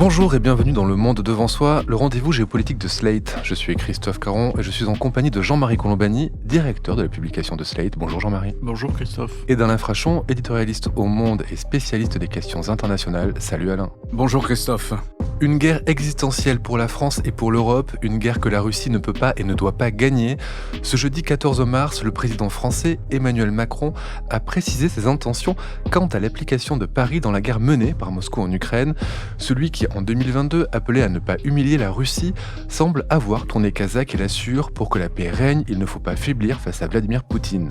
Bonjour et bienvenue dans Le Monde Devant Soi, le rendez-vous géopolitique de Slate. Je suis Christophe Caron et je suis en compagnie de Jean-Marie Colombani, directeur de la publication de Slate. Bonjour Jean-Marie. Bonjour Christophe. Et d'Alain Frachon, éditorialiste au Monde et spécialiste des questions internationales. Salut Alain. Bonjour Christophe. Une guerre existentielle pour la France et pour l'Europe, une guerre que la Russie ne peut pas et ne doit pas gagner. Ce jeudi 14 mars, le président français Emmanuel Macron a précisé ses intentions quant à l'application de Paris dans la guerre menée par Moscou en Ukraine. Celui qui, en 2022, appelait à ne pas humilier la Russie, semble avoir tourné kazakh et l'assure, pour que la paix règne, il ne faut pas faiblir face à Vladimir Poutine.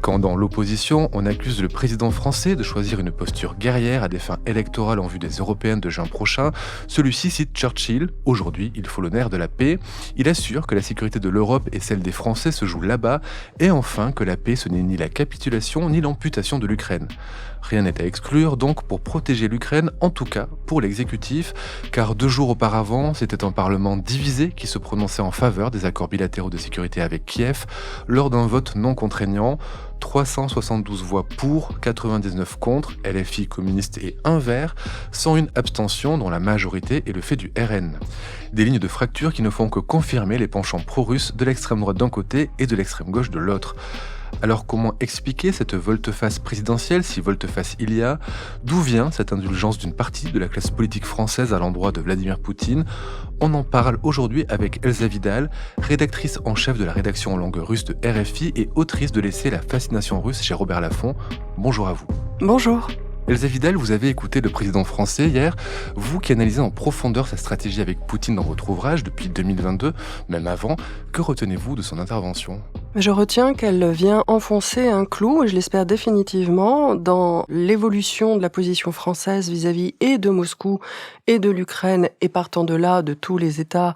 Quand dans l'opposition, on accuse le président français de choisir une posture guerrière à des fins électorales en vue des européennes de juin prochain, celui-ci cite Churchill. Aujourd'hui, il faut le nerf de la paix. Il assure que la sécurité de l'Europe et celle des Français se joue là-bas, et enfin que la paix ce n'est ni la capitulation ni l'amputation de l'Ukraine. Rien n'est à exclure donc pour protéger l'Ukraine, en tout cas pour l'exécutif, car 2 jours auparavant, c'était un parlement divisé qui se prononçait en faveur des accords bilatéraux de sécurité avec Kiev lors d'un vote non contraignant. 372 voix pour, 99 contre, LFI communiste et 1 vert, sans une abstention dont la majorité est le fait du RN. Des lignes de fracture qui ne font que confirmer les penchants pro-russes de l'extrême droite d'un côté et de l'extrême gauche de l'autre. Alors comment expliquer cette volte-face présidentielle, si volte-face il y a? D'où vient cette indulgence d'une partie de la classe politique française à l'endroit de Vladimir Poutine? On en parle aujourd'hui avec Elsa Vidal, rédactrice en chef de la rédaction en langue russe de RFI et autrice de l'essai La fascination russe chez Robert Laffont. Bonjour à vous. Bonjour. Elsa Vidal, vous avez écouté le président français hier, vous qui analysez en profondeur sa stratégie avec Poutine dans votre ouvrage depuis 2022, même avant. Que retenez-vous de son intervention ? Je retiens qu'elle vient enfoncer un clou, et je l'espère définitivement, dans l'évolution de la position française vis-à-vis et de Moscou et de l'Ukraine, et partant de là, de tous les États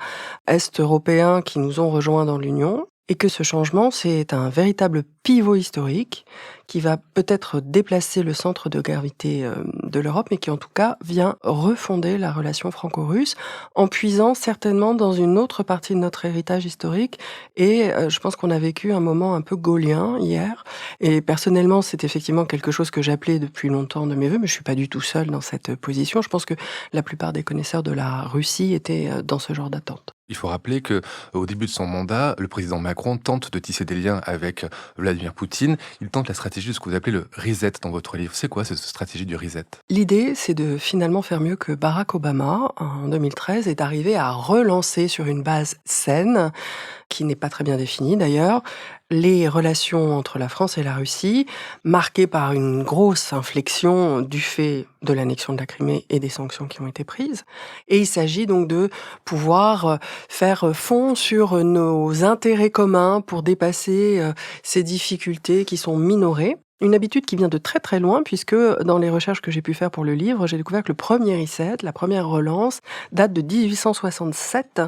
est-européens qui nous ont rejoints dans l'Union. Et que ce changement, c'est un véritable pivot historique qui va peut-être déplacer le centre de gravité de l'Europe, mais qui en tout cas vient refonder la relation franco-russe en puisant certainement dans une autre partie de notre héritage historique. Et je pense qu'on a vécu un moment un peu gaulien hier. Et personnellement, c'est effectivement quelque chose que j'appelais depuis longtemps de mes voeux, mais je suis pas du tout seule dans cette position. Je pense que la plupart des connaisseurs de la Russie étaient dans ce genre d'attente. Il faut rappeler qu'au début de son mandat, le président Macron tente de tisser des liens avec Vladimir Poutine. Il tente la stratégie de ce que vous appelez le reset dans votre livre. C'est quoi cette stratégie du reset ? L'idée, c'est de finalement faire mieux que Barack Obama, en 2013, et d'arriver à relancer sur une base saine, qui n'est pas très bien définie d'ailleurs, les relations entre la France et la Russie, marquées par une grosse inflexion du fait de l'annexion de la Crimée et des sanctions qui ont été prises. Et il s'agit donc de pouvoir faire fond sur nos intérêts communs pour dépasser ces difficultés qui sont minorées. Une habitude qui vient de très très loin, puisque dans les recherches que j'ai pu faire pour le livre, j'ai découvert que le premier reset, la première relance, date de 1867,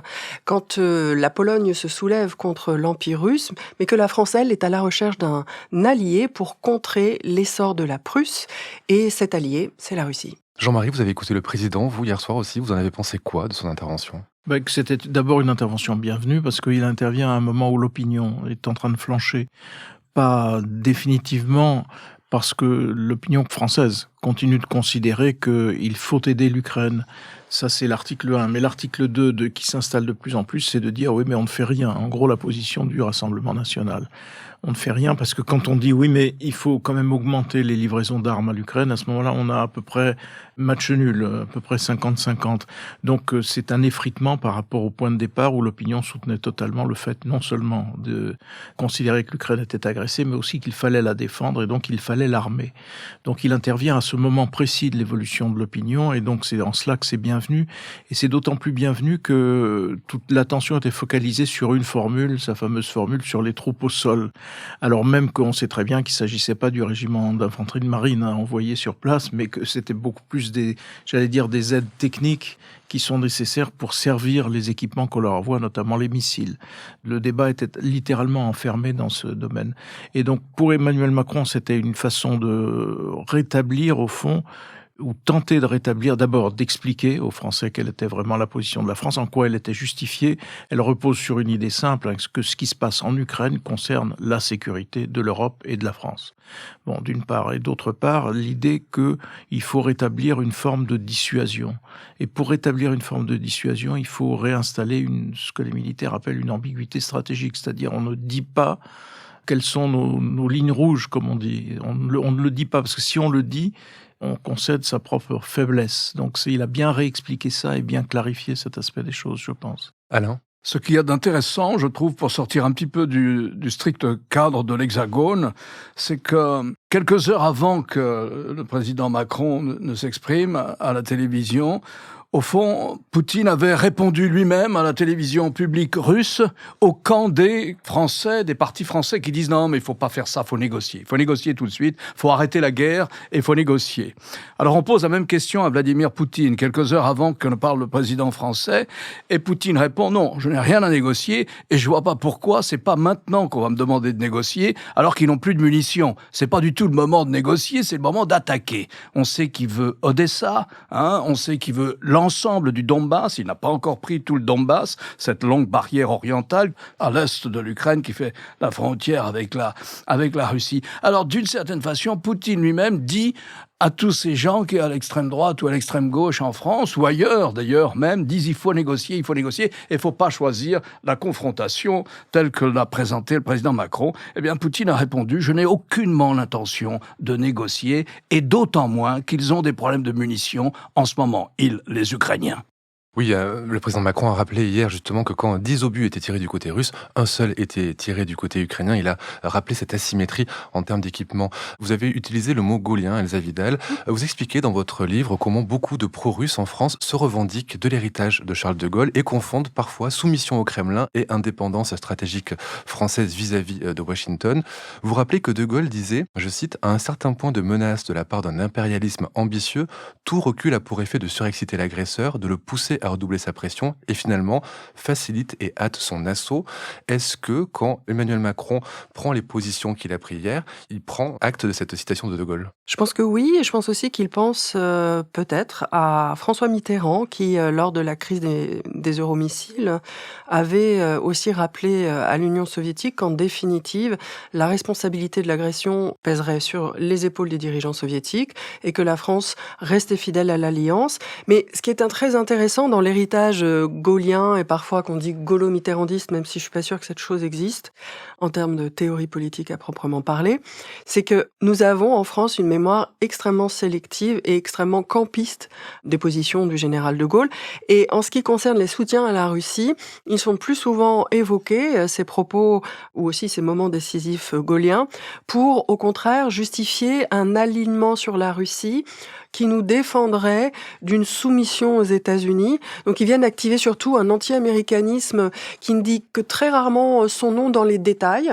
quand la Pologne se soulève contre l'Empire russe, mais que la France, elle, est à la recherche d'un allié pour contrer l'essor de la Prusse, et cet allié, c'est la Russie. Jean-Marie, vous avez écouté le président, vous, hier soir aussi, vous en avez pensé quoi de son intervention ? C'était d'abord une intervention bienvenue, parce qu'il intervient à un moment où l'opinion est en train de flancher. Pas définitivement, parce que l'opinion française continue de considérer qu'il faut aider l'Ukraine. Ça, c'est l'article 1. Mais l'article 2 qui s'installe de plus en plus, c'est de dire « oui, mais on ne fait rien ». En gros, la position du Rassemblement national. On ne fait rien parce que quand on dit « oui, mais il faut quand même augmenter les livraisons d'armes à l'Ukraine », à ce moment-là, on a à peu près match nul, à peu près 50-50. Donc, c'est un effritement par rapport au point de départ où l'opinion soutenait totalement le fait non seulement de considérer que l'Ukraine était agressée, mais aussi qu'il fallait la défendre et donc il fallait l'armer. Donc, il intervient à ce moment précis de l'évolution de l'opinion et donc c'est en cela que c'est bienvenu. Et c'est d'autant plus bienvenu que toute l'attention était focalisée sur une formule, sa fameuse formule sur les troupes au sol. Alors même qu'on sait très bien qu'il ne s'agissait pas du régiment d'infanterie de marine envoyé sur place, mais que c'était beaucoup plus des aides techniques qui sont nécessaires pour servir les équipements qu'on leur envoie, notamment les missiles. Le débat était littéralement enfermé dans ce domaine. Et donc pour Emmanuel Macron, c'était une façon de rétablir au fond ou tenter de rétablir, d'abord d'expliquer aux Français quelle était vraiment la position de la France, en quoi elle était justifiée. Elle repose sur une idée simple, que ce qui se passe en Ukraine concerne la sécurité de l'Europe et de la France. Bon, d'une part. Et d'autre part, l'idée qu'il faut rétablir une forme de dissuasion. Et pour rétablir une forme de dissuasion, il faut réinstaller ce que les militaires appellent une ambiguïté stratégique. C'est-à-dire, on ne dit pas quelles sont nos lignes rouges, comme on dit. On ne le dit pas, parce que si on le dit, on concède sa propre faiblesse. Donc il a bien réexpliqué ça et bien clarifié cet aspect des choses, je pense. Alain ? Ce qu'il y a d'intéressant, je trouve, pour sortir un petit peu du strict cadre de l'Hexagone, c'est que quelques heures avant que le président Macron ne s'exprime à la télévision, au fond, Poutine avait répondu lui-même à la télévision publique russe au camp des Français, des partis français qui disent non, mais il faut pas faire ça, faut négocier. Il faut négocier tout de suite, faut arrêter la guerre et il faut négocier. Alors on pose la même question à Vladimir Poutine, quelques heures avant que ne parle le président français, et Poutine répond non, je n'ai rien à négocier et je vois pas pourquoi c'est pas maintenant qu'on va me demander de négocier alors qu'ils n'ont plus de munitions. C'est pas du tout le moment de négocier, c'est le moment d'attaquer. On sait qu'il veut Odessa, on sait qu'il veut l'ensemble du Donbass, il n'a pas encore pris tout le Donbass, cette longue barrière orientale à l'est de l'Ukraine qui fait la frontière avec la Russie. Alors d'une certaine façon, Poutine lui-même dit à tous ces gens qui, à l'extrême droite ou à l'extrême gauche en France, ou ailleurs d'ailleurs même, disent il faut négocier, et il ne faut pas choisir la confrontation telle que l'a présentée le président Macron. Eh bien, Poutine a répondu, je n'ai aucunement l'intention de négocier, et d'autant moins qu'ils ont des problèmes de munitions en ce moment, les Ukrainiens. Oui, le président Macron a rappelé hier justement que quand 10 obus étaient tirés du côté russe, un seul était tiré du côté ukrainien. Il a rappelé cette asymétrie en termes d'équipement. Vous avez utilisé le mot gaulien, Elsa Vidal. Vous expliquez dans votre livre comment beaucoup de pro-russes en France se revendiquent de l'héritage de Charles de Gaulle et confondent parfois soumission au Kremlin et indépendance stratégique française vis-à-vis de Washington. Vous rappelez que de Gaulle disait, je cite, « À un certain point de menace de la part d'un impérialisme ambitieux, tout recul a pour effet de surexciter l'agresseur, de le pousser à redoubler sa pression et finalement facilite et hâte son assaut. » Est-ce que quand Emmanuel Macron prend les positions qu'il a prises hier, il prend acte de cette citation de Gaulle ? Je pense que oui, et je pense aussi qu'il pense peut-être à François Mitterrand qui, lors de la crise des euromissiles, avait aussi rappelé à l'Union soviétique qu'en définitive, la responsabilité de l'agression pèserait sur les épaules des dirigeants soviétiques et que la France restait fidèle à l'Alliance. Mais ce qui est très intéressant dans l'héritage gaullien, et parfois qu'on dit gaulo-mitterrandiste, même si je suis pas sûre que cette chose existe, en termes de théorie politique à proprement parler, c'est que nous avons en France une mémoire extrêmement sélective et extrêmement campiste des positions du général de Gaulle. Et en ce qui concerne les soutiens à la Russie, ils sont plus souvent évoqués, ces propos ou aussi ces moments décisifs gaulliens, pour au contraire justifier un alignement sur la Russie qui nous défendrait d'une soumission aux États-Unis. Donc ils viennent activer surtout un anti-américanisme qui ne dit que très rarement son nom dans les détails,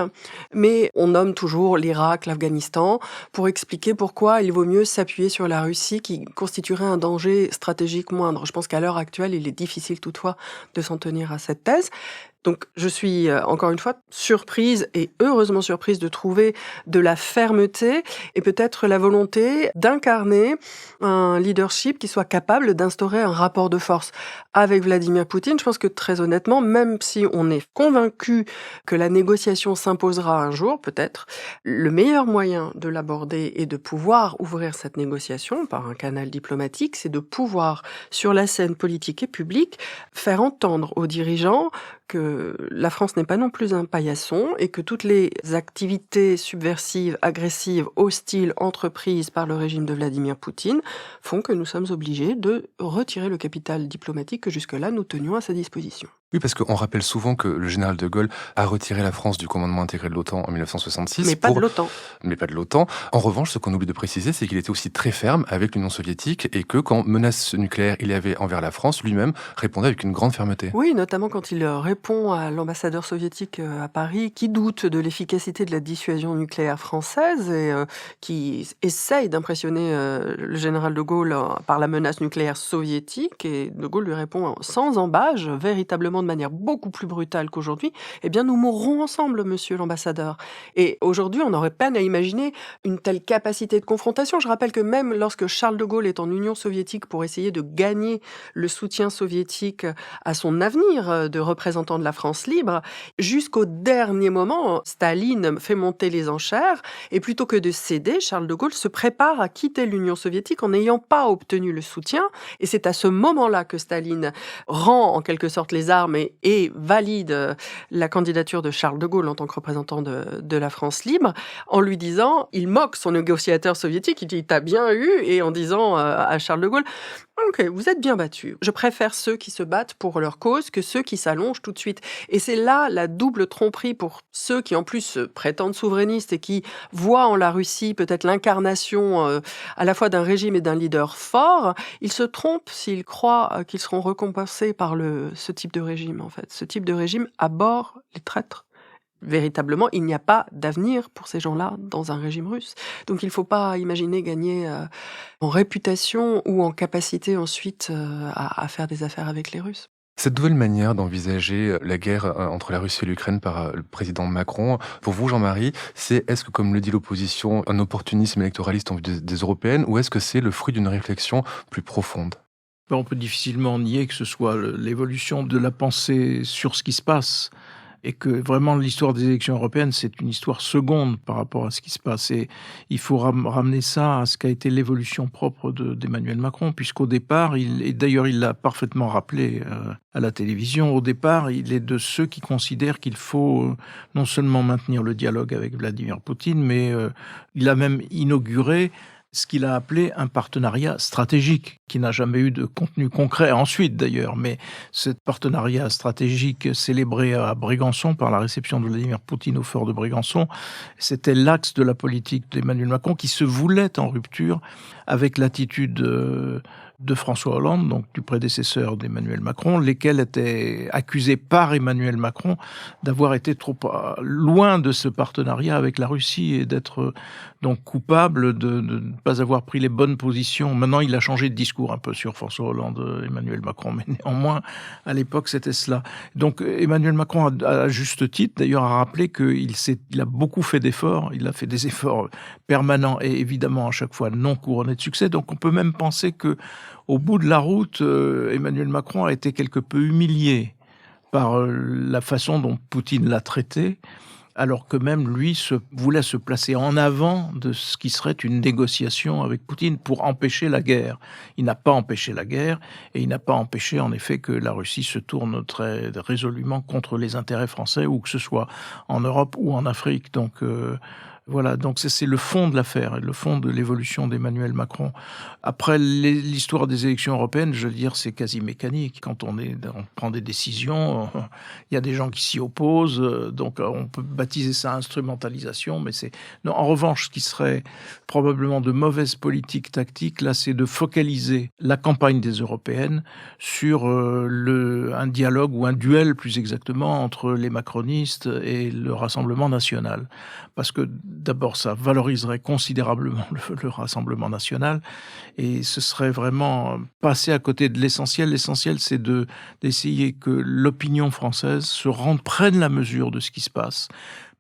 mais on nomme toujours l'Irak, l'Afghanistan, pour expliquer pourquoi il vaut mieux s'appuyer sur la Russie qui constituerait un danger stratégique moindre. Je pense qu'à l'heure actuelle, il est difficile toutefois de s'en tenir à cette thèse. Donc je suis encore une fois surprise et heureusement surprise de trouver de la fermeté et peut-être la volonté d'incarner un leadership qui soit capable d'instaurer un rapport de force avec Vladimir Poutine. Je pense que très honnêtement, même si on est convaincu que la négociation s'imposera un jour, peut-être, le meilleur moyen de l'aborder et de pouvoir ouvrir cette négociation par un canal diplomatique, c'est de pouvoir, sur la scène politique et publique, faire entendre aux dirigeants que la France n'est pas non plus un paillasson et que toutes les activités subversives, agressives, hostiles entreprises par le régime de Vladimir Poutine font que nous sommes obligés de retirer le capital diplomatique que jusque-là nous tenions à sa disposition. Oui, parce qu'on rappelle souvent que le général de Gaulle a retiré la France du commandement intégré de l'OTAN en 1966. Mais pas de l'OTAN. Mais pas de l'OTAN. En revanche, ce qu'on oublie de préciser, c'est qu'il était aussi très ferme avec l'Union soviétique et que quand menace nucléaire il y avait envers la France, lui-même répondait avec une grande fermeté. Oui, notamment quand il répond à l'ambassadeur soviétique à Paris qui doute de l'efficacité de la dissuasion nucléaire française et qui essaye d'impressionner le général de Gaulle par la menace nucléaire soviétique. Et de Gaulle lui répond sans embâge, véritablement probablement de manière beaucoup plus brutale qu'aujourd'hui, eh bien nous mourrons ensemble, monsieur l'ambassadeur. Et aujourd'hui, on aurait peine à imaginer une telle capacité de confrontation. Je rappelle que même lorsque Charles de Gaulle est en Union soviétique pour essayer de gagner le soutien soviétique à son avenir de représentant de la France libre, jusqu'au dernier moment, Staline fait monter les enchères et plutôt que de céder, Charles de Gaulle se prépare à quitter l'Union soviétique en n'ayant pas obtenu le soutien. Et c'est à ce moment-là que Staline rend en quelque sorte les armes et valide la candidature de Charles de Gaulle en tant que représentant de la France libre, en lui disant, il moque son négociateur soviétique, il dit « t'as bien eu », et en disant à Charles de Gaulle « ok, vous êtes bien battu. Je préfère ceux qui se battent pour leur cause que ceux qui s'allongent tout de suite ». Et c'est là la double tromperie pour ceux qui en plus se prétendent souverainistes et qui voient en la Russie peut-être l'incarnation à la fois d'un régime et d'un leader fort. Ils se trompent s'ils croient qu'ils seront récompensés par ce type de régime, en fait. Ce type de régime abhorre les traîtres. Véritablement, il n'y a pas d'avenir pour ces gens-là dans un régime russe. Donc il ne faut pas imaginer gagner en réputation ou en capacité ensuite à faire des affaires avec les Russes. Cette nouvelle manière d'envisager la guerre entre la Russie et l'Ukraine par le président Macron, pour vous, Jean-Marie, est-ce que, comme le dit l'opposition, un opportunisme électoraliste en vue des européennes, ou est-ce que c'est le fruit d'une réflexion plus profonde ? On peut difficilement nier que ce soit l'évolution de la pensée sur ce qui se passe et que vraiment l'histoire des élections européennes, c'est une histoire seconde par rapport à ce qui se passe. Et il faut ramener ça à ce qu'a été l'évolution propre d'Emmanuel Macron, puisqu'au départ, et d'ailleurs il l'a parfaitement rappelé à la télévision, au départ, il est de ceux qui considèrent qu'il faut non seulement maintenir le dialogue avec Vladimir Poutine, mais il a même inauguré ce qu'il a appelé un partenariat stratégique, qui n'a jamais eu de contenu concret ensuite d'ailleurs, mais ce partenariat stratégique célébré à Brégançon par la réception de Vladimir Poutine au fort de Brégançon, c'était l'axe de la politique d'Emmanuel Macron qui se voulait en rupture avec l'attitude de François Hollande, donc du prédécesseur d'Emmanuel Macron, lesquels étaient accusés par Emmanuel Macron d'avoir été trop loin de ce partenariat avec la Russie et d'être donc coupable de ne pas avoir pris les bonnes positions. Maintenant, il a changé de discours un peu sur François Hollande, Emmanuel Macron, mais néanmoins, à l'époque, c'était cela. Donc, Emmanuel Macron, à juste titre, d'ailleurs, a rappelé qu'il a beaucoup fait d'efforts, il a fait des efforts permanents et évidemment, à chaque fois, non couronnés de succès. Donc, on peut même penser que au bout de la route, Emmanuel Macron a été quelque peu humilié par la façon dont Poutine l'a traité, alors que même lui voulait se placer en avant de ce qui serait une négociation avec Poutine pour empêcher la guerre. Il n'a pas empêché la guerre et il n'a pas empêché en effet que la Russie se tourne très résolument contre les intérêts français, ou que ce soit en Europe ou en Afrique. Donc voilà, donc c'est le fond de l'affaire, le fond de l'évolution d'Emmanuel Macron. Après, l'histoire des élections européennes, je veux dire, c'est quasi mécanique. Quand on prend des décisions, il y a des gens qui s'y opposent, donc on peut baptiser ça instrumentalisation, mais non, en revanche, ce qui serait probablement de mauvaise politique tactique, là, c'est de focaliser la campagne des européennes sur un dialogue ou un duel, plus exactement, entre les macronistes et le Rassemblement national. Parce que d'abord, ça valoriserait considérablement le Rassemblement national et ce serait vraiment passer à côté de l'essentiel. L'essentiel, c'est d'essayer que l'opinion française prenne la mesure de ce qui se passe,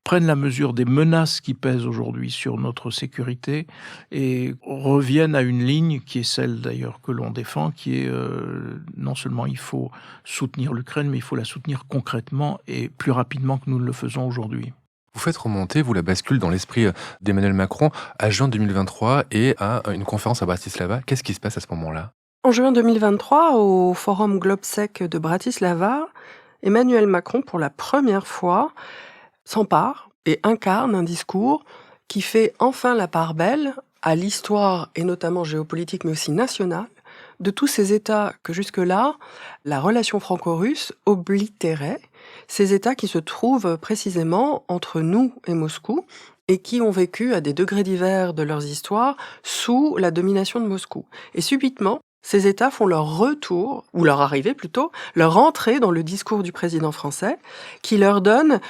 prenne la mesure des menaces qui pèsent aujourd'hui sur notre sécurité et revienne à une ligne qui est celle d'ailleurs que l'on défend, qui est non seulement il faut soutenir l'Ukraine, mais il faut la soutenir concrètement et plus rapidement que nous ne le faisons aujourd'hui. Vous faites remonter, vous, la bascule dans l'esprit d'Emmanuel Macron à juin 2023 et à une conférence à Bratislava. Qu'est-ce qui se passe à ce moment-là ? En juin 2023, au Forum Globsec de Bratislava, Emmanuel Macron, pour la première fois, s'empare et incarne un discours qui fait enfin la part belle à l'histoire, et notamment géopolitique, mais aussi nationale, de tous ces États que jusque-là, la relation franco-russe oblitérait, ces États qui se trouvent précisément entre nous et Moscou et qui ont vécu à des degrés divers de leurs histoires sous la domination de Moscou. Et subitement, ces États font leur retour, ou leur arrivée plutôt, leur entrée dans le discours du président français, qui leur donne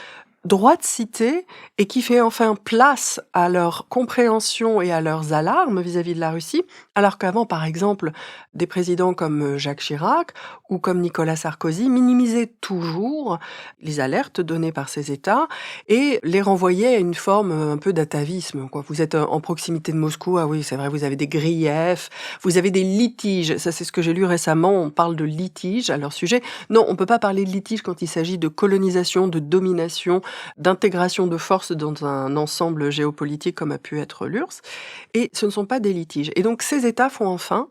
droit de citer et qui fait enfin place à leur compréhension et à leurs alarmes vis-à-vis de la Russie, alors qu'avant, par exemple, des présidents comme Jacques Chirac ou comme Nicolas Sarkozy minimisaient toujours les alertes données par ces États et les renvoyaient à une forme un peu d'atavisme, quoi. Vous êtes en proximité de Moscou, ah oui, c'est vrai, vous avez des griefs, vous avez des litiges, ça c'est ce que j'ai lu récemment, on parle de litiges à leur sujet. Non, on peut pas parler de litiges quand il s'agit de colonisation, de domination, d'intégration de forces dans un ensemble géopolitique comme a pu être l'URSS, et ce ne sont pas des litiges. Et donc ces États font enfin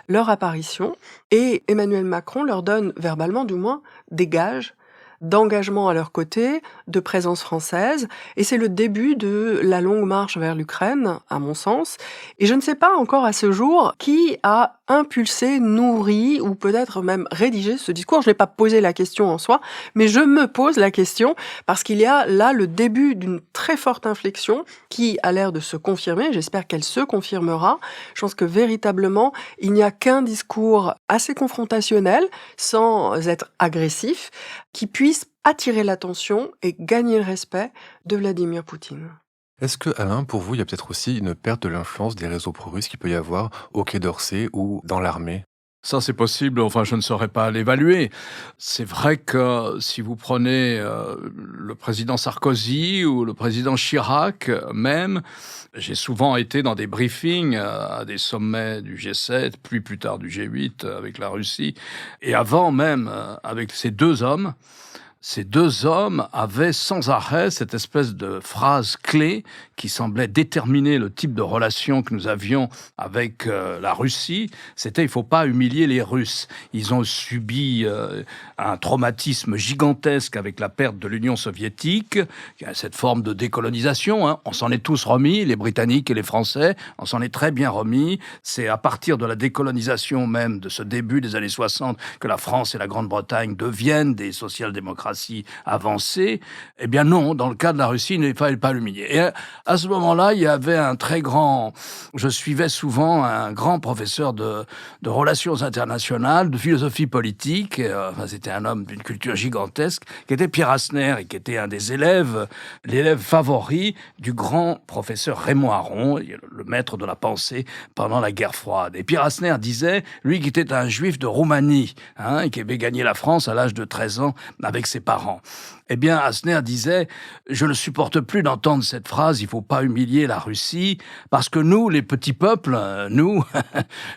leur apparition, et Emmanuel Macron leur donne, verbalement du moins, des gages d'engagement à leur côté, de présence française, et c'est le début de la longue marche vers l'Ukraine, à mon sens. Et je ne sais pas encore à ce jour qui a impulsé, nourri, ou peut-être même rédigé ce discours. Je n'ai pas posé la question en soi, mais je me pose la question parce qu'il y a là le début d'une très forte inflexion qui a l'air de se confirmer. J'espère qu'elle se confirmera. Je pense que véritablement, il n'y a qu'un discours assez confrontationnel, sans être agressif, qui puisse attirer l'attention et gagner le respect de Vladimir Poutine. Est-ce que, Alain, pour vous, il y a peut-être aussi une perte de l'influence des réseaux pro-russes qu'il peut y avoir au Quai d'Orsay ou dans l'armée? Ça, c'est possible. Enfin, je ne saurais pas l'évaluer. C'est vrai que si vous prenez le président Sarkozy ou le président Chirac, même, j'ai souvent été dans des briefings à des sommets du G7, puis plus tard du G8 avec la Russie, et avant même avec ces deux hommes. Ces deux hommes avaient sans arrêt cette espèce de phrase clé qui semblait déterminer le type de relation que nous avions avec la Russie. C'était « il ne faut pas humilier les Russes ». Ils ont subi un traumatisme gigantesque avec la perte de l'Union soviétique, cette forme de décolonisation. Hein. On s'en est tous remis, les Britanniques et les Français, on s'en est très bien remis. C'est à partir de la décolonisation même, de ce début des années 60, que la France et la Grande-Bretagne deviennent des social-démocraties avancées. Eh bien non, dans le cas de la Russie, il ne fallait pas l'humilier. Et à ce moment-là, il y avait un très grand... Je suivais souvent un grand professeur de relations internationales, de philosophie politique. C'était un homme d'une culture gigantesque, qui était Pierre Asner, et qui était un des élèves, l'élève favori du grand professeur Raymond Aron, le maître de la pensée pendant la guerre froide. Et Pierre Asner disait, lui qui était un juif de Roumanie, et qui avait gagné la France à l'âge de 13 ans avec ses parents. Eh bien, Asner disait « Je ne supporte plus d'entendre cette phrase, il ne faut pas humilier la Russie, parce que nous, les petits peuples, nous,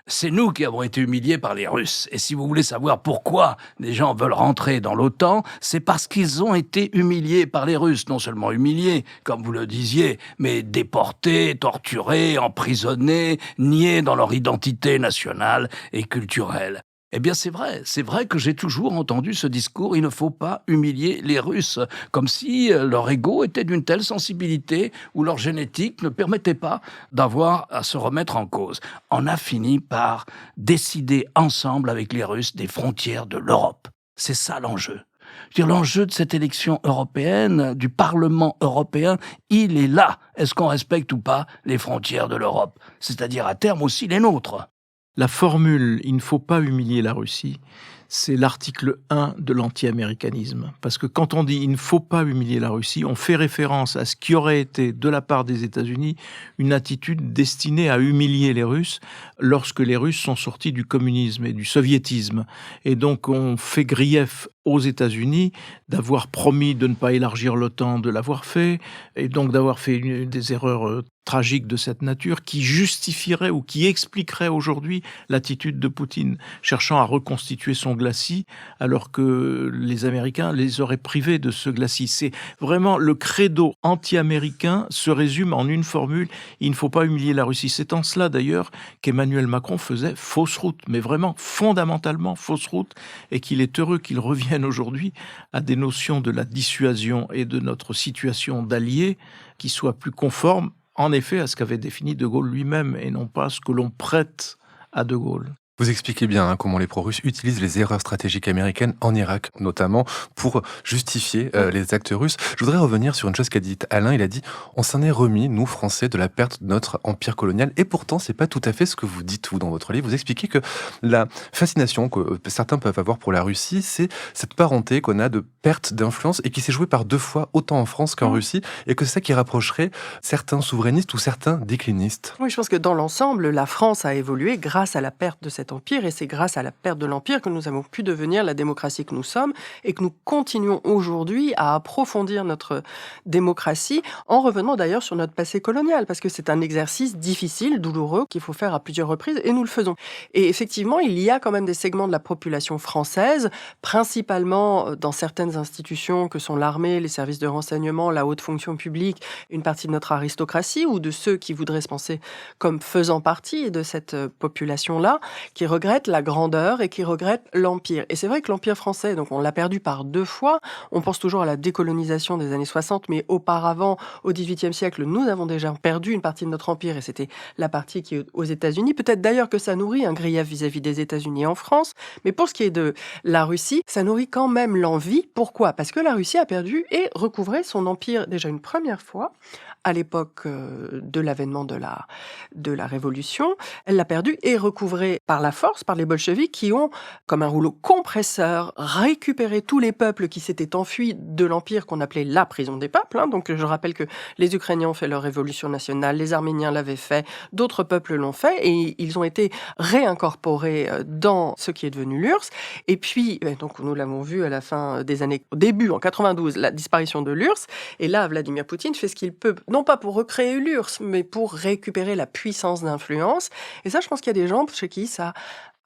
c'est nous qui avons été humiliés par les Russes. Et si vous voulez savoir pourquoi les gens veulent rentrer dans l'OTAN, c'est parce qu'ils ont été humiliés par les Russes. Non seulement humiliés, comme vous le disiez, mais déportés, torturés, emprisonnés, niés dans leur identité nationale et culturelle. » Eh bien, c'est vrai que j'ai toujours entendu ce discours, il ne faut pas humilier les Russes, comme si leur ego était d'une telle sensibilité ou leur génétique ne permettait pas d'avoir à se remettre en cause. On a fini par décider ensemble avec les Russes des frontières de l'Europe. C'est ça l'enjeu. Je veux dire, l'enjeu de cette élection européenne, du Parlement européen, il est là. Est-ce qu'on respecte ou pas les frontières de l'Europe? C'est-à-dire à terme aussi les nôtres. La formule « il ne faut pas humilier la Russie », c'est l'article 1 de l'anti-américanisme. Parce que quand on dit « il ne faut pas humilier la Russie », on fait référence à ce qui aurait été, de la part des États-Unis, une attitude destinée à humilier les Russes lorsque les Russes sont sortis du communisme et du soviétisme. Et donc on fait grief aux États-Unis d'avoir promis de ne pas élargir l'OTAN, de l'avoir fait, et donc d'avoir fait des erreurs tragiques de cette nature qui justifieraient ou qui expliqueraient aujourd'hui l'attitude de Poutine, cherchant à reconstituer son glacis alors que les Américains les auraient privés de ce glacis. C'est vraiment le credo anti-américain se résume en une formule, il ne faut pas humilier la Russie. C'est en cela d'ailleurs qu'Emmanuel Macron faisait fausse route, mais vraiment fondamentalement fausse route, et qu'il est heureux qu'il revienne aujourd'hui à des notions de la dissuasion et de notre situation d'alliés qui soient plus conformes en effet à ce qu'avait défini De Gaulle lui-même et non pas à ce que l'on prête à De Gaulle. Vous expliquez bien comment les pro-russes utilisent les erreurs stratégiques américaines en Irak, notamment pour justifier les actes russes. Je voudrais revenir sur une chose qu'a dit Alain. Il a dit on s'en est remis, nous Français, de la perte de notre empire colonial. Et pourtant, c'est pas tout à fait ce que vous dites vous dans votre livre. Vous expliquez que la fascination que certains peuvent avoir pour la Russie, c'est cette parenté qu'on a de perte d'influence et qui s'est jouée par 2 fois autant en France qu'en Russie, et que c'est ça qui rapprocherait certains souverainistes ou certains déclinistes. Oui, je pense que dans l'ensemble, la France a évolué grâce à la perte de cet empire, et c'est grâce à la perte de l'empire que nous avons pu devenir la démocratie que nous sommes, et que nous continuons aujourd'hui à approfondir notre démocratie, en revenant d'ailleurs sur notre passé colonial, parce que c'est un exercice difficile, douloureux, qu'il faut faire à plusieurs reprises, et nous le faisons. Et effectivement, il y a quand même des segments de la population française, principalement dans certaines institutions que sont l'armée, les services de renseignement, la haute fonction publique, une partie de notre aristocratie, ou de ceux qui voudraient se penser comme faisant partie de cette population-là, qui regrette la grandeur et qui regrette l'empire. Et c'est vrai que l'empire français, donc on l'a perdu par 2 fois. On pense toujours à la décolonisation des années 60, mais auparavant, au XVIIIe siècle, nous avons déjà perdu une partie de notre empire, et c'était la partie qui est aux États-Unis. Peut-être d'ailleurs que ça nourrit un grief vis-à-vis des États-Unis en France, mais pour ce qui est de la Russie, ça nourrit quand même l'envie. Pourquoi ? Parce que la Russie a perdu et recouvré son empire déjà une première fois, à l'époque de l'avènement de la Révolution. Elle l'a perdu et recouvré par la force, par les bolcheviks qui ont, comme un rouleau compresseur, récupéré tous les peuples qui s'étaient enfuis de l'Empire qu'on appelait la prison des peuples. Donc je rappelle que les Ukrainiens ont fait leur révolution nationale, les Arméniens l'avaient fait, d'autres peuples l'ont fait, et ils ont été réincorporés dans ce qui est devenu l'URSS. Et puis, donc nous l'avons vu à la fin des années, au début, en 92, la disparition de l'URSS. Et là, Vladimir Poutine fait ce qu'il peut, non pas pour recréer l'URSS, mais pour récupérer la puissance d'influence. Et ça, je pense qu'il y a des gens chez qui ça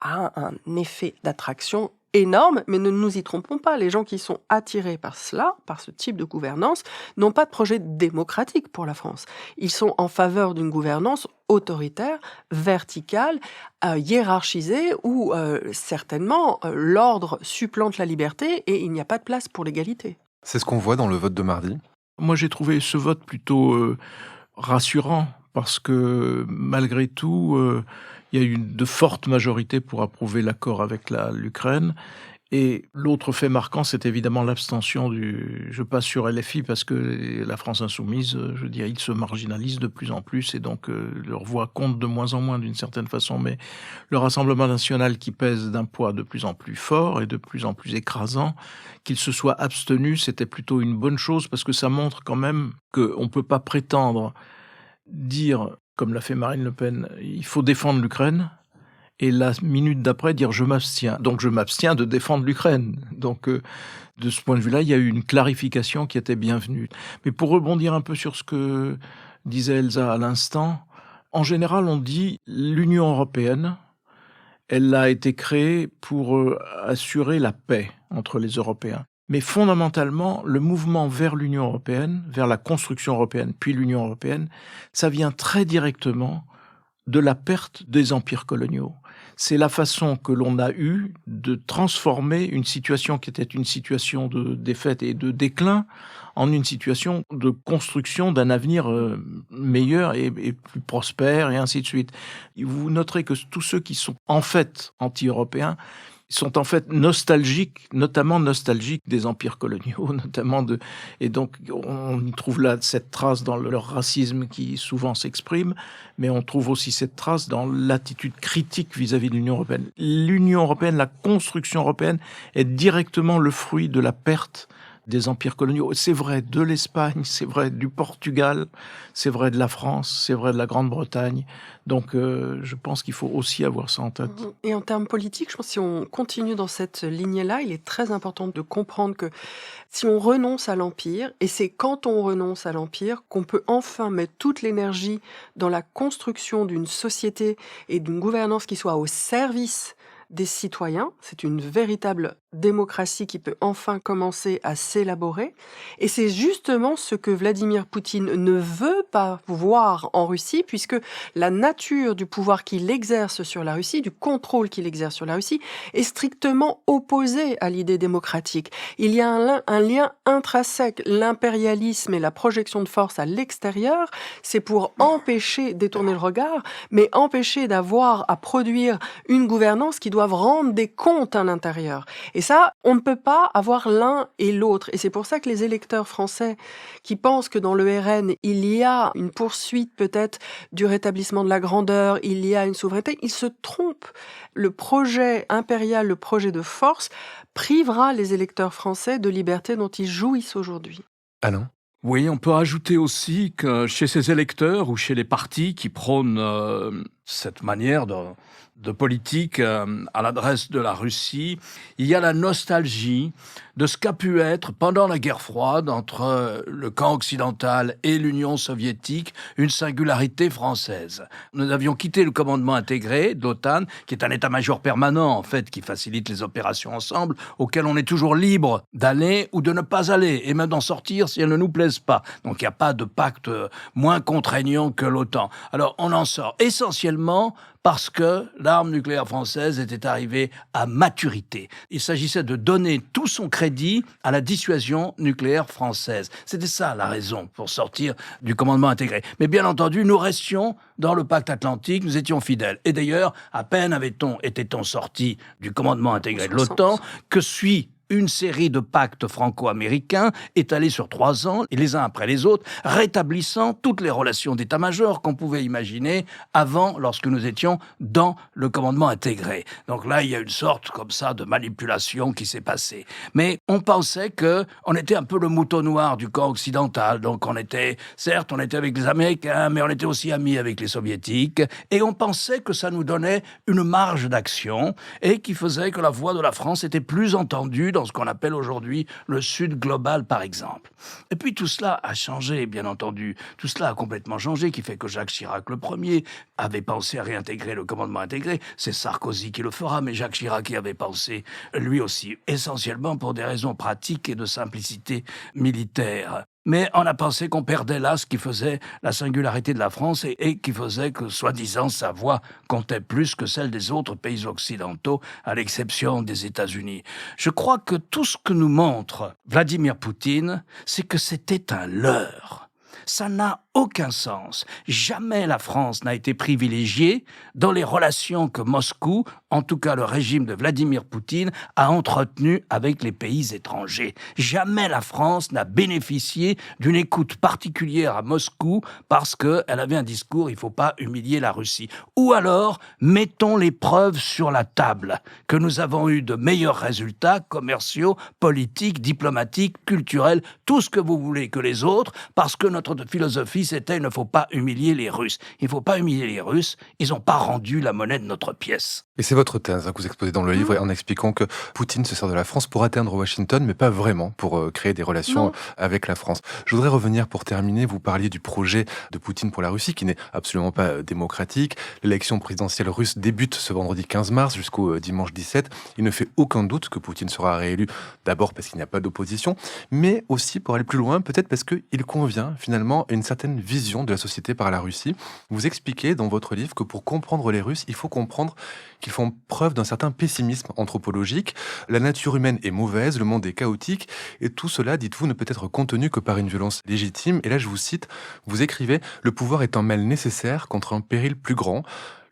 a un effet d'attraction énorme, mais ne nous y trompons pas. Les gens qui sont attirés par cela, par ce type de gouvernance, n'ont pas de projet démocratique pour la France. Ils sont en faveur d'une gouvernance autoritaire, verticale, hiérarchisée, où certainement l'ordre supplante la liberté et il n'y a pas de place pour l'égalité. C'est ce qu'on voit dans le vote de mardi. Moi, j'ai trouvé ce vote plutôt rassurant, parce que malgré tout, il y a eu de fortes majorités pour approuver l'accord avec l'Ukraine. Et l'autre fait marquant, c'est évidemment l'abstention je passe sur LFI parce que la France insoumise, je dirais, ils se marginalisent de plus en plus, et donc leur voix compte de moins en moins d'une certaine façon. Mais le Rassemblement national, qui pèse d'un poids de plus en plus fort et de plus en plus écrasant, qu'il se soit abstenu, c'était plutôt une bonne chose, parce que ça montre quand même qu'on ne peut pas prétendre dire, comme l'a fait Marine Le Pen, il faut défendre l'Ukraine, et la minute d'après dire je m'abstiens. Donc je m'abstiens de défendre l'Ukraine. Donc de ce point de vue-là, il y a eu une clarification qui était bienvenue. Mais pour rebondir un peu sur ce que disait Elsa à l'instant, en général on dit l'Union européenne, elle a été créée pour assurer la paix entre les Européens. Mais fondamentalement, le mouvement vers l'Union européenne, vers la construction européenne, puis l'Union européenne, ça vient très directement de la perte des empires coloniaux. C'est la façon que l'on a eue de transformer une situation qui était une situation de défaite et de déclin en une situation de construction d'un avenir meilleur et plus prospère, et ainsi de suite. Vous noterez que tous ceux qui sont en fait anti-européens sont en fait nostalgiques, notamment nostalgiques des empires coloniaux, et donc on y trouve là cette trace dans leur racisme qui souvent s'exprime, mais on trouve aussi cette trace dans l'attitude critique vis-à-vis de l'Union européenne. L'Union européenne, la construction européenne est directement le fruit de la perte des empires coloniaux. C'est vrai de l'Espagne, c'est vrai du Portugal, c'est vrai de la France, c'est vrai de la Grande-Bretagne. Donc je pense qu'il faut aussi avoir ça en tête. Et en termes politiques, je pense que si on continue dans cette lignée-là, il est très important de comprendre que si on renonce à l'Empire, et c'est quand on renonce à l'Empire qu'on peut enfin mettre toute l'énergie dans la construction d'une société et d'une gouvernance qui soit au service des citoyens, c'est une véritable démocratie qui peut enfin commencer à s'élaborer. Et c'est justement ce que Vladimir Poutine ne veut pas voir en Russie, puisque la nature du pouvoir qu'il exerce sur la Russie, du contrôle qu'il exerce sur la Russie, est strictement opposée à l'idée démocratique. Il y a un lien intrinsèque. L'impérialisme et la projection de force à l'extérieur, c'est pour empêcher, détourner le regard, mais empêcher d'avoir à produire une gouvernance qui doive rendre des comptes à l'intérieur. Et ça, on ne peut pas avoir l'un et l'autre. Et c'est pour ça que les électeurs français qui pensent que dans le RN, il y a une poursuite peut-être du rétablissement de la grandeur, il y a une souveraineté, ils se trompent. Le projet impérial, le projet de force, privera les électeurs français de liberté dont ils jouissent aujourd'hui. Alain? Oui, on peut ajouter aussi que chez ces électeurs ou chez les partis qui prônent cette manière de politique à l'adresse de la Russie, il y a la nostalgie de ce qu'a pu être, pendant la guerre froide, entre le camp occidental et l'Union soviétique, une singularité française. Nous avions quitté le commandement intégré de l'OTAN, qui est un état-major permanent, en fait, qui facilite les opérations ensemble, auquel on est toujours libre d'aller ou de ne pas aller, et même d'en sortir si elles ne nous plaisent pas. Donc il n'y a pas de pacte moins contraignant que l'OTAN. Alors on en sort essentiellement parce que l'arme nucléaire française était arrivée à maturité. Il s'agissait de donner tout son crédit à la dissuasion nucléaire française. C'était ça la raison pour sortir du commandement intégré. Mais bien entendu, nous restions dans le pacte atlantique, nous étions fidèles. Et d'ailleurs, à peine était-on sorti du commandement intégré de l'OTAN que suit une série de pactes franco-américains étalés sur 3 ans, et les uns après les autres, rétablissant toutes les relations d'état-major qu'on pouvait imaginer avant, lorsque nous étions dans le commandement intégré. Donc là, il y a une sorte comme ça de manipulation qui s'est passée. Mais on pensait qu'on était un peu le mouton noir du camp occidental. Donc on était avec les Américains, mais on était aussi amis avec les Soviétiques. Et on pensait que ça nous donnait une marge d'action et qui faisait que la voix de la France était plus entendue dans ce qu'on appelle aujourd'hui le Sud global, par exemple. Et puis tout cela a changé, bien entendu. Tout cela a complètement changé, qui fait que Jacques Chirac, le premier, avait pensé à réintégrer le commandement intégré. C'est Sarkozy qui le fera, mais Jacques Chirac y avait pensé, lui aussi, essentiellement pour des raisons pratiques et de simplicité militaire. Mais on a pensé qu'on perdait là ce qui faisait la singularité de la France et qui faisait que, soi-disant, sa voix comptait plus que celle des autres pays occidentaux, à l'exception des États-Unis. Je crois que tout ce que nous montre Vladimir Poutine, c'est que c'était un leurre. Ça n'a aucun sens. Jamais la France n'a été privilégiée dans les relations que Moscou, en tout cas le régime de Vladimir Poutine, a entretenues avec les pays étrangers. Jamais la France n'a bénéficié d'une écoute particulière à Moscou parce qu'elle avait un discours « il ne faut pas humilier la Russie ». Ou alors, mettons les preuves sur la table, que nous avons eu de meilleurs résultats commerciaux, politiques, diplomatiques, culturels, tout ce que vous voulez que les autres, parce que notre philosophie, c'était « il ne faut pas humilier les Russes ». Il ne faut pas humilier les Russes, ils n'ont pas rendu la monnaie de notre pièce. Et c'est votre thèse que vous exposez dans le livre en expliquant que Poutine se sert de la France pour atteindre Washington, mais pas vraiment pour créer des relations avec la France. Je voudrais revenir pour terminer, vous parliez du projet de Poutine pour la Russie, qui n'est absolument pas démocratique. L'élection présidentielle russe débute ce vendredi 15 mars jusqu'au dimanche 17. Il ne fait aucun doute que Poutine sera réélu, d'abord parce qu'il n'y a pas d'opposition, mais aussi pour aller plus loin, peut-être parce qu'il convient finalement à une certaine vision de la société par la Russie. Vous expliquez dans votre livre que pour comprendre les Russes, il faut comprendre qu'ils font preuve d'un certain pessimisme anthropologique. La nature humaine est mauvaise, le monde est chaotique, et tout cela, dites-vous, ne peut être contenu que par une violence légitime. Et là, je vous cite, vous écrivez « Le pouvoir est un mal nécessaire contre un péril plus grand ».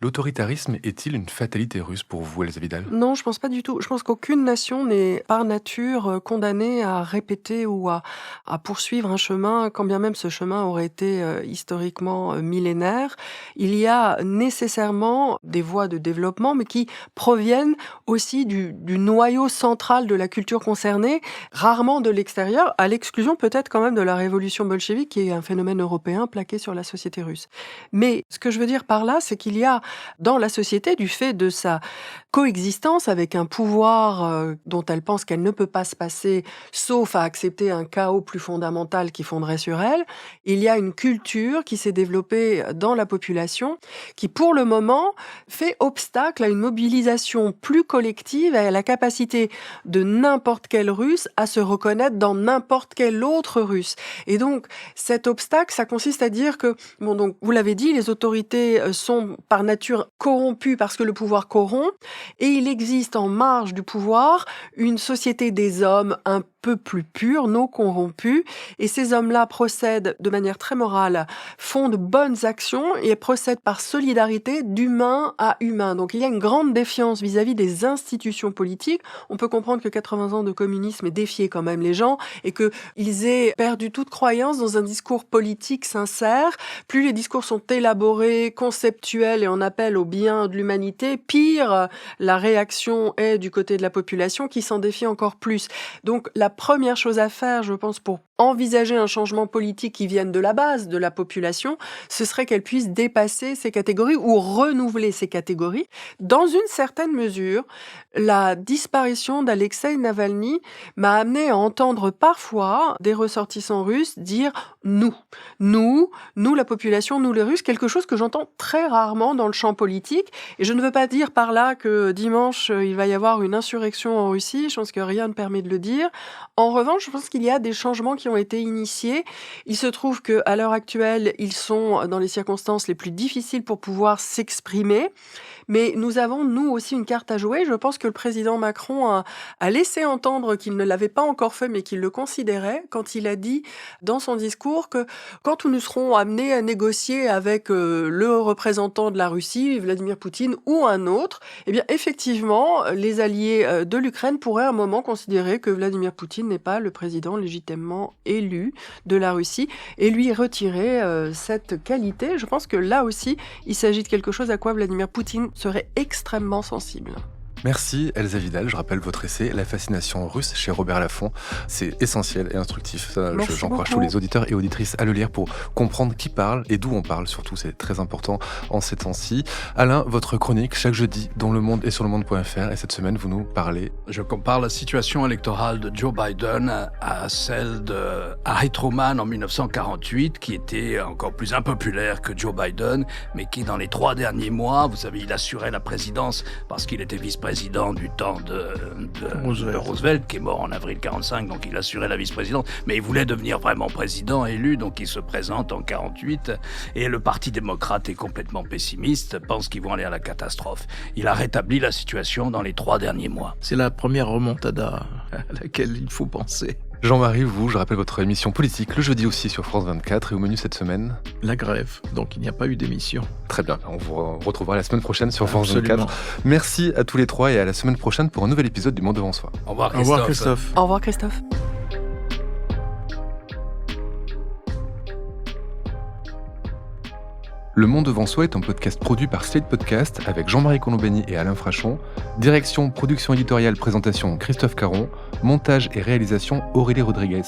L'autoritarisme est-il une fatalité russe pour vous, Elsa Vidal ? Non, je pense pas du tout. Je pense qu'aucune nation n'est par nature condamnée à répéter ou à poursuivre un chemin, quand bien même ce chemin aurait été historiquement millénaire. Il y a nécessairement des voies de développement, mais qui proviennent aussi du noyau central de la culture concernée, rarement de l'extérieur, à l'exclusion peut-être quand même de la révolution bolchevique, qui est un phénomène européen plaqué sur la société russe. Mais ce que je veux dire par là, c'est qu'il y a dans la société du fait de sa coexistence avec un pouvoir dont elle pense qu'elle ne peut pas se passer, sauf à accepter un chaos plus fondamental qui fonderait sur elle. Il y a une culture qui s'est développée dans la population qui, pour le moment, fait obstacle à une mobilisation plus collective et à la capacité de n'importe quel Russe à se reconnaître dans n'importe quel autre Russe. Et donc, cet obstacle, ça consiste à dire que, bon, donc, vous l'avez dit, les autorités sont par nature corrompues parce que le pouvoir corrompt, et il existe en marge du pouvoir une société des hommes un peu plus purs, non corrompus, et ces hommes-là procèdent de manière très morale, font de bonnes actions et procèdent par solidarité d'humain à humain. Donc il y a une grande défiance vis-à-vis des institutions politiques. On peut comprendre que 80 ans de communisme ait défié quand même les gens et qu'ils aient perdu toute croyance dans un discours politique sincère. Plus les discours sont élaborés, conceptuels et en appel au bien de l'humanité, pire la réaction est du côté de la population qui s'en défie encore plus. Donc la première chose à faire, je pense, pour envisager un changement politique qui vienne de la base de la population, ce serait qu'elle puisse dépasser ces catégories ou renouveler ces catégories. Dans une certaine mesure, la disparition d'Alexeï Navalny m'a amené à entendre parfois des ressortissants russes dire « nous, la population, nous les Russes », quelque chose que j'entends très rarement dans le champ politique. Et je ne veux pas dire par là que dimanche, il va y avoir une insurrection en Russie, je pense que rien ne permet de le dire. En revanche, je pense qu'il y a des changements qui ont été initiés. Il se trouve qu'à l'heure actuelle, ils sont dans les circonstances les plus difficiles pour pouvoir s'exprimer. Mais nous avons, nous aussi, une carte à jouer. Je pense que le président Macron a laissé entendre qu'il ne l'avait pas encore fait, mais qu'il le considérait quand il a dit dans son discours que quand nous serons amenés à négocier avec le représentant de la Russie, Vladimir Poutine, ou un autre, eh bien, effectivement, les alliés de l'Ukraine pourraient à un moment considérer que Vladimir Poutine n'est pas le président légitimement élu de la Russie et lui retirer cette qualité. Je pense que là aussi, il s'agit de quelque chose à quoi Vladimir Poutine serait extrêmement sensible. Merci Elsa Vidal, je rappelle votre essai « La fascination russe » chez Robert Laffont. C'est essentiel et instructif, j'encourage tous les auditeurs et auditrices à le lire pour comprendre qui parle et d'où on parle, surtout c'est très important en ces temps-ci. Alain, votre chronique chaque jeudi dans Le Monde et sur lemonde.fr, et cette semaine vous nous parlez... Je compare la situation électorale de Joe Biden à celle de Harry Truman en 1948, qui était encore plus impopulaire que Joe Biden, mais qui dans les 3 derniers mois, vous savez, il assurait la présidence parce qu'il était vice-président du temps de Roosevelt, qui est mort en avril 45, donc il assurait la vice-présidence, mais il voulait devenir vraiment président élu, donc il se présente en 48, et le Parti démocrate est complètement pessimiste, pense qu'ils vont aller à la catastrophe. Il a rétabli la situation dans les 3 derniers mois. C'est la première remontada à laquelle il faut penser. Jean-Marie, je rappelle votre émission politique le jeudi aussi sur France 24, et au menu cette semaine la grève, donc il n'y a pas eu d'émission. Très bien, on vous retrouvera la semaine prochaine sur France Absolument. 24. Merci à tous les 3 et à la semaine prochaine pour un nouvel épisode du Monde devant soi. Au revoir Christophe. Au revoir Christophe. Le Monde devant soi est un podcast produit par Slate Podcast avec Jean-Marie Colombani et Alain Frachon. Direction, production éditoriale, présentation Christophe Caron. Montage et réalisation Aurélie Rodriguez.